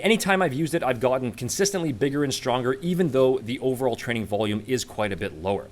Anytime I've used it, I've gotten consistently bigger and stronger, even though the overall training volume is quite a bit lower.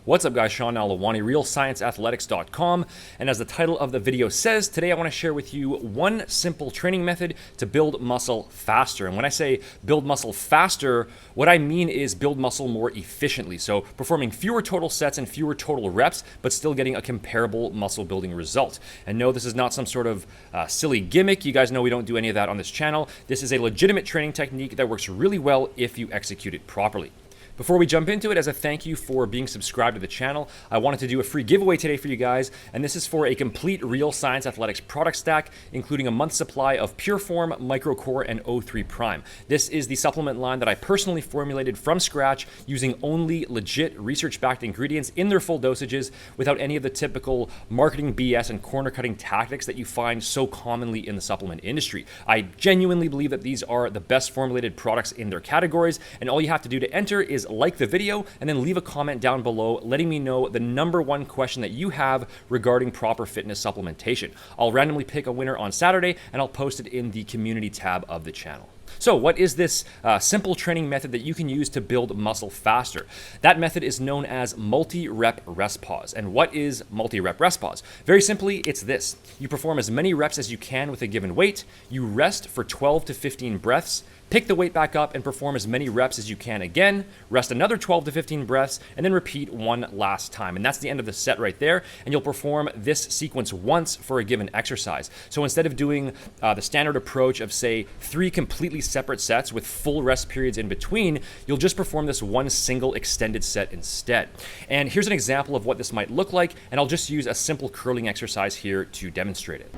What's up guys, Sean Alawani, RealScienceAthletics.com, and as the title of the video says, today I want to share with you one simple training method to build muscle faster. And when I say build muscle faster, what I mean is build muscle more efficiently. So performing fewer total sets and fewer total reps, but still getting a comparable muscle building result. And no, this is not some sort of silly gimmick. You guys know we don't do any of that on this channel. This is a legitimate training technique that works really well if you execute it properly. Before we jump into it, as a thank you for being subscribed to the channel, I wanted to do a free giveaway today for you guys, and this is for a complete Real Science Athletics product stack, including a month's supply of Pureform, MicroCore, and O3 Prime. This is the supplement line that I personally formulated from scratch using only legit research-backed ingredients in their full dosages without any of the typical marketing BS and corner-cutting tactics that you find so commonly in the supplement industry. I genuinely believe that these are the best formulated products in their categories, and all you have to do to enter is like the video and then leave a comment down below letting me know the #1 question that you have regarding proper fitness supplementation. I'll randomly pick a winner on Saturday and I'll post it in the community tab of the channel. So what is this simple training method that you can use to build muscle faster? That method is known as multi-rep rest pause. And what is multi-rep rest pause? Very simply, it's this. You perform as many reps as you can with a given weight, you rest for 12 to 15 breaths, pick the weight back up and perform as many reps as you can again, rest another 12 to 15 breaths, and then repeat one last time. And that's the end of the set right there. And you'll perform this sequence once for a given exercise. So instead of doing the standard approach of, say, 3 completely separate sets with full rest periods in between, you'll just perform this one single extended set instead. And here's an example of what this might look like, and I'll just use a simple curling exercise here to demonstrate it.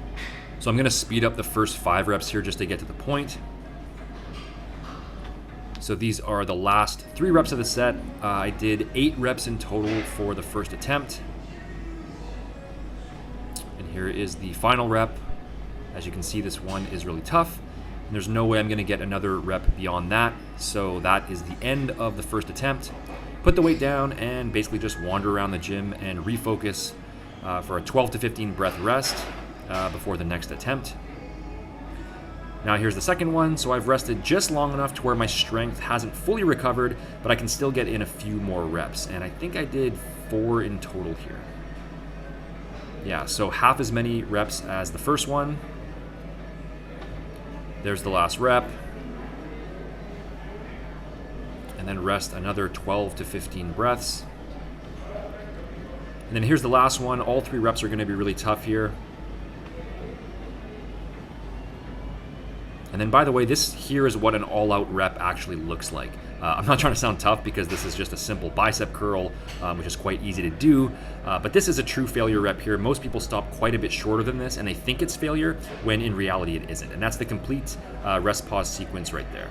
So I'm gonna speed up the first 5 reps here just to get to the point. So these are the last 3 reps of the set. I did 8 reps in total for the first attempt. And here is the final rep. As you can see, this one is really tough. And there's no way I'm gonna get another rep beyond that. So that is the end of the first attempt. Put the weight down and basically just wander around the gym and refocus for a 12 to 15 breath rest before the next attempt. Now here's the second one. So I've rested just long enough to where my strength hasn't fully recovered, but I can still get in a few more reps. And I think I did 4 in total here. Yeah, so half as many reps as the first one. There's the last rep. And then rest another 12 to 15 breaths. And then here's the last one. All 3 reps are gonna be really tough here. And then, by the way, this here is what an all-out rep actually looks like. I'm not trying to sound tough because this is just a simple bicep curl, which is quite easy to do. But this is a true failure rep here. Most people stop quite a bit shorter than this, and they think it's failure when in reality it isn't. And that's the complete rest pause sequence right there.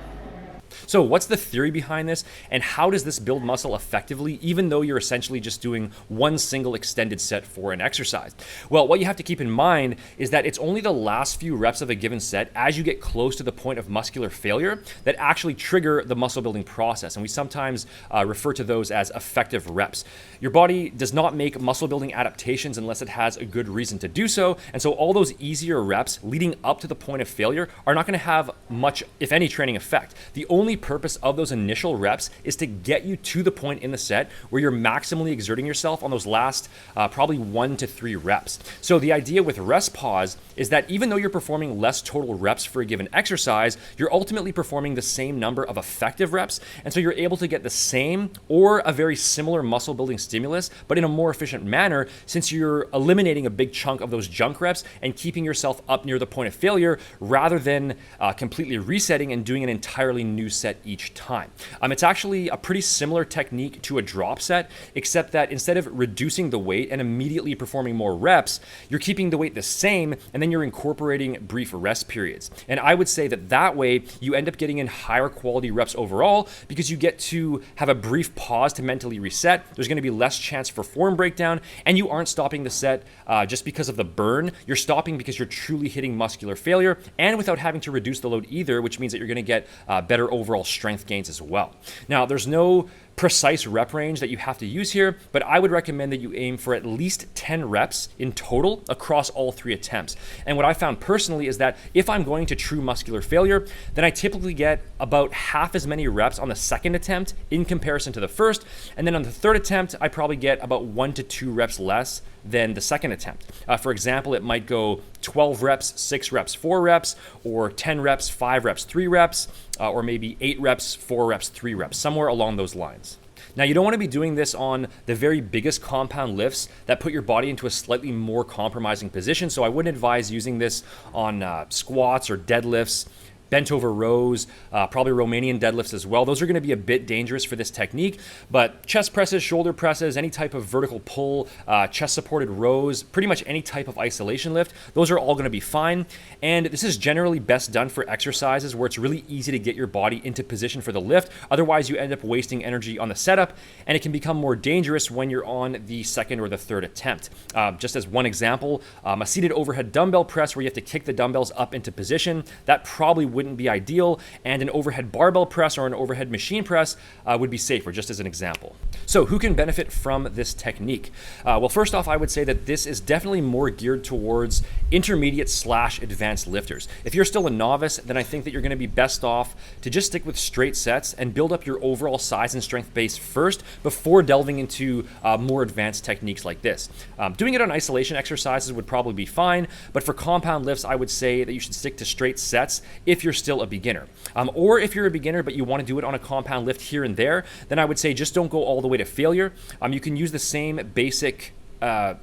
So what's the theory behind this, and how does this build muscle effectively, even though you're essentially just doing one single extended set for an exercise? Well, what you have to keep in mind is that it's only the last few reps of a given set as you get close to the point of muscular failure that actually trigger the muscle building process. And we sometimes refer to those as effective reps. Your body does not make muscle building adaptations unless it has a good reason to do so. And so all those easier reps leading up to the point of failure are not going to have much, if any, training effect. The only purpose of those initial reps is to get you to the point in the set where you're maximally exerting yourself on those last probably 1 to 3 reps. So the idea with rest pause is that even though you're performing less total reps for a given exercise, you're ultimately performing the same number of effective reps. And so you're able to get the same or a very similar muscle building stimulus, but in a more efficient manner, since you're eliminating a big chunk of those junk reps and keeping yourself up near the point of failure rather than completely resetting and doing an entirely new set each time. It's actually a pretty similar technique to a drop set, except that instead of reducing the weight and immediately performing more reps, you're keeping the weight the same and then you're incorporating brief rest periods. And I would say that that way you end up getting in higher quality reps overall because you get to have a brief pause to mentally reset. There's going to be less chance for form breakdown, and you aren't stopping the set just because of the burn. You're stopping because you're truly hitting muscular failure and without having to reduce the load either, which means that you're going to get better overall strength gains as well. Now, there's no precise rep range that you have to use here, but I would recommend that you aim for at least 10 reps in total across all 3 attempts. And what I found personally is that if I'm going to true muscular failure, then I typically get about half as many reps on the second attempt in comparison to the first. And then on the third attempt, I probably get about 1 to 2 reps less than the second attempt. For example, it might go 12 reps, 6 reps, 4 reps, or 10 reps, 5 reps, 3 reps, or maybe 8 reps, 4 reps, 3 reps, somewhere along those lines. Now, you don't want to be doing this on the very biggest compound lifts that put your body into a slightly more compromising position. So I wouldn't advise using this on squats or deadlifts, bent over rows, probably Romanian deadlifts as well. Those are going to be a bit dangerous for this technique, but chest presses, shoulder presses, any type of vertical pull, chest supported rows, pretty much any type of isolation lift, those are all going to be fine. And this is generally best done for exercises where it's really easy to get your body into position for the lift. Otherwise, you end up wasting energy on the setup, and it can become more dangerous when you're on the second or the third attempt. Just as one example, a seated overhead dumbbell press where you have to kick the dumbbells up into position, that probably wouldn't be ideal, and an overhead barbell press or an overhead machine press would be safer, just as an example. So who can benefit from this technique? Well, first off, I would say that this is definitely more geared towards intermediate/advanced lifters. If you're still a novice, then I think that you're going to be best off to just stick with straight sets and build up your overall size and strength base first before delving into more advanced techniques like this. Doing it on isolation exercises would probably be fine, but for compound lifts, I would say that you should stick to straight sets if you're still a beginner. Or if you're a beginner but you want to do it on a compound lift here and there, then I would say just don't go all the way to failure. You can use the same basic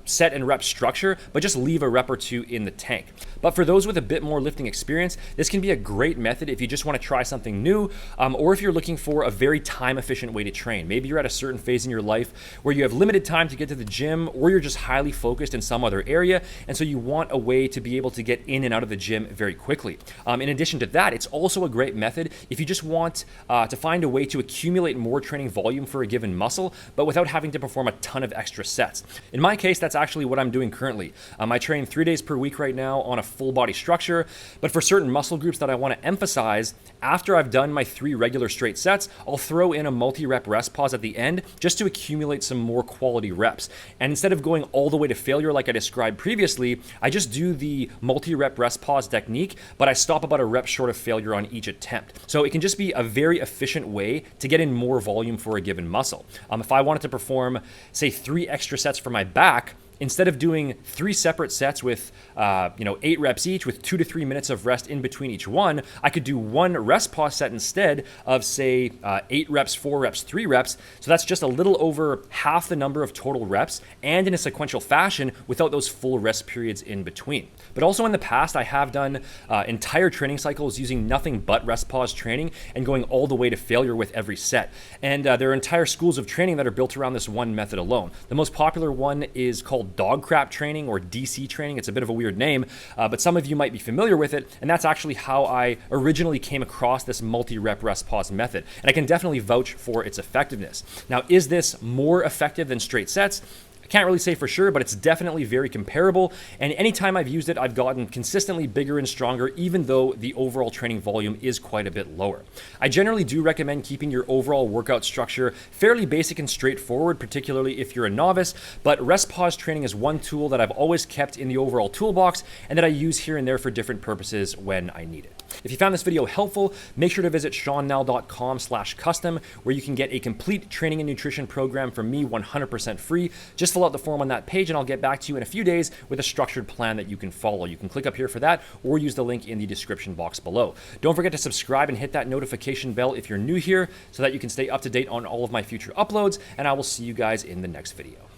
set and rep structure, but just leave a rep or 2 in the tank. But for those with a bit more lifting experience, this can be a great method if you just want to try something new, or if you're looking for a very time-efficient way to train. Maybe you're at a certain phase in your life where you have limited time to get to the gym, or you're just highly focused in some other area, and so you want a way to be able to get in and out of the gym very quickly. In addition to that, it's also a great method if you just want to find a way to accumulate more training volume for a given muscle, but without having to perform a ton of extra sets. In my case, that's actually what I'm doing currently. I train 3 days per week right now on a full body structure, but for certain muscle groups that I want to emphasize, after I've done my 3 regular straight sets, I'll throw in a multi-rep rest pause at the end just to accumulate some more quality reps. And instead of going all the way to failure like I described previously, I just do the multi-rep rest pause technique, but I stop about a rep short of failure on each attempt. So it can just be a very efficient way to get in more volume for a given muscle. If I wanted to perform, say, 3 extra sets for my back, instead of doing 3 separate sets with 8 reps each with 2 to 3 minutes of rest in between each one, I could do 1 rest pause set instead of, say, 8 reps, 4 reps, 3 reps. So that's just a little over half the number of total reps, and in a sequential fashion without those full rest periods in between. But also in the past, I have done entire training cycles using nothing but rest pause training and going all the way to failure with every set. And there are entire schools of training that are built around this one method alone. The most popular one is called dog crap training, or DC training. It's a bit of a weird name, but some of you might be familiar with it, and that's actually how I originally came across this multi-rep rest pause method, and I can definitely vouch for its effectiveness. Now, is this more effective than straight sets? Can't really say for sure, but it's definitely very comparable. And anytime I've used it, I've gotten consistently bigger and stronger, even though the overall training volume is quite a bit lower. I generally do recommend keeping your overall workout structure fairly basic and straightforward, particularly if you're a novice, but rest pause training is one tool that I've always kept in the overall toolbox and that I use here and there for different purposes when I need it. If you found this video helpful, make sure to visit seannell.com/custom, where you can get a complete training and nutrition program from me 100% free. Just fill out the form on that page and I'll get back to you in a few days with a structured plan that you can follow. You can click up here for that or use the link in the description box below. Don't forget to subscribe and hit that notification bell if you're new here so that you can stay up to date on all of my future uploads, and I will see you guys in the next video.